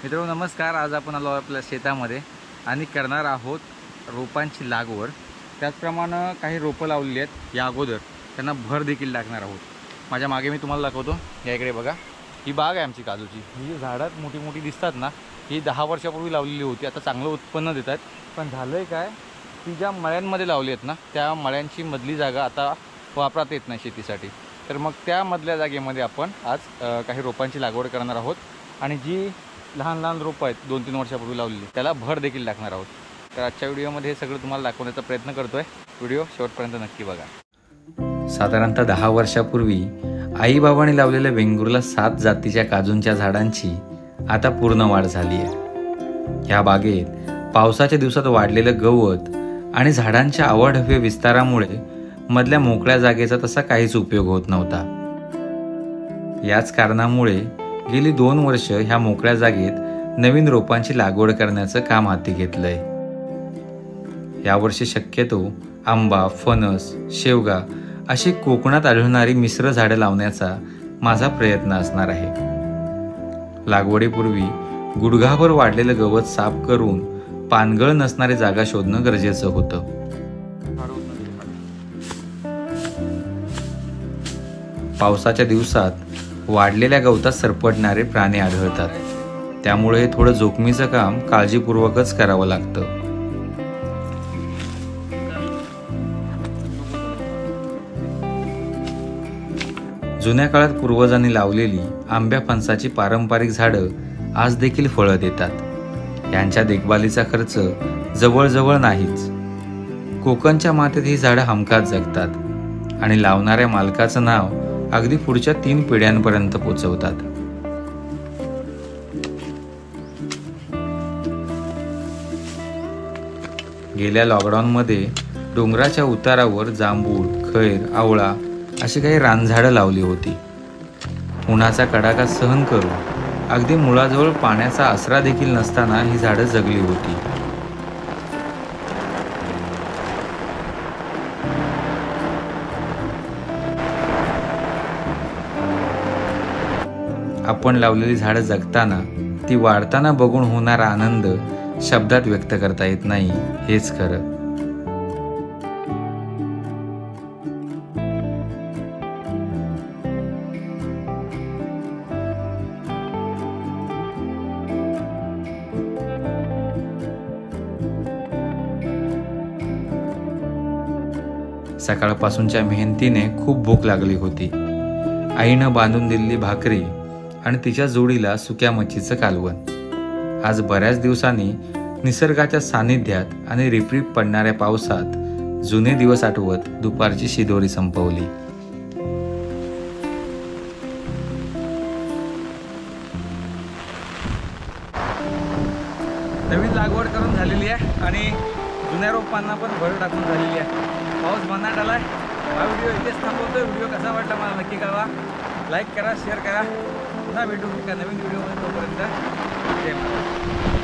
मित्रांनो नमस्कार। आज आपण आलो आपल्या शेतामध्ये आणि करणार आहोत रोपांची लागवड। त्याचप्रमाणे काही रोपं लावलेली आहेत या अगोदर, त्यांना भर देखील टाकणार आहोत। माझ्या मागे मी तुम्हाला दाखवतो, या इकडे बघा, ही बाग आहे आमची काजूची। ही जी झाडात मोठी मोठी दिसतात ना, ही 10 वर्षापूर्वी लावलेली होती। आता चांगलं उत्पन्न देतात, पण झालंय काय, ती ज्या मळ्यांमध्ये लावली आहेत ना, त्या मळ्यांची मधली जागा आता वापरात येत नाही शेतीसाठी। तर मग त्या मधल्या जागेमध्ये आपण आज काही रोपांची लागवड करणार आहोत आणि जी लहान लहान रोपं आहेत 2-3 वर्षापूर्वी लावलेली, त्याला भर देखील टाकणार आहोत। तर आजच्या व्हिडिओमध्ये हे सगळं तुम्हाला दाखवण्याचा प्रयत्न करतोय। व्हिडिओ शेवटपर्यंत नक्की बघा। साधारणतः 10 वर्षापूर्वी आईबाबांनी लावलेल्या वेंगुर्ला 7 जातीच्या काजूंच्या झाडांची आता पूर्ण वाढ झाली आहे। ह्या बागेत पावसाच्या दिवसात वाढलेलं गवत आणि झाडांच्या अवाढव्य विस्तारामुळे मधल्या मोकळ्या जागेचा तसा काहीच उपयोग होत नव्हता। याच कारणामुळे गेली 2 वर्ष ह्या मोकळ्या जागेत नवीन रोपांची लागवड करण्याचं काम हाती घेतलंय। यावर्षी शक्यतो आंबा, फणस, शेवगा अशी कोकणात आढळणारी मिश्र झाडं लावण्याचा माझा प्रयत्न असणार आहे। लागवडीपूर्वी गुडघाभर वाढलेलं गवत साफ करून पानगळ नसणारी जागा शोधणं गरजेचं होतं। पावसाच्या दिवसात वाढलेल्या गवतात सरपटणारे प्राणी आढळतात, त्यामुळे हे थोडं जोखमीचं काम काळजीपूर्वकच करावं लागतं। जुन्या काळात पूर्वजांनी लावलेली आंब्या फणसाची पारंपरिक झाडं आज देखील फळं देतात। यांच्या देखभालीचा खर्च जवळजवळ नाहीच। कोकणच्या मातीत ही झाडं हमखास जगतात आणि लावणाऱ्या मालकाचं नाव अगदी पुढच्या 3 पिढ्यांपर्यंत पोचवतात। गेल्या लॉकडाऊनमध्ये डोंगराच्या उतारावर जांभूळ, खैर, आवळा अशी काही रानझाडं लावली होती। उन्हाचा कडाका सहन करून अगदी मुळाजवळ पाण्याचा आसरा देखील नसताना ही झाडं जगली होती। आपण लावलेली झाडं जगताना, ती वाढताना बघून होणारा आनंद शब्दात व्यक्त करता येत नाही, हेच खरं। सकाळपासूनच्या मेहनतीने खूप भूक लागली होती। आईनं बांधून दिलेली भाकरी आणि तिच्या जोडीला सुक्या मच्छीचं कालवण। आज बऱ्याच दिवसांनी निसर्गाच्या सानिध्यात आणि रिपरिप पडणाऱ्या पावसात जुने दिवस आठवत दुपारची शिदोरी संपवली। नवीन लागवड करून झालेली आहे आणि जुन्या रोपांना पण भर टाकून झालेली आहे। पाऊस भन्नाट आलाय। हा व्हिडिओ इथेच थांबवतोय। व्हिडिओ कसा वाटला मला नक्की कळवा, लाईक करा, शेअर करा। पुन्हा भेटू एका नवीन व्हिडिओमध्ये। तोपर्यंत जय महाराज।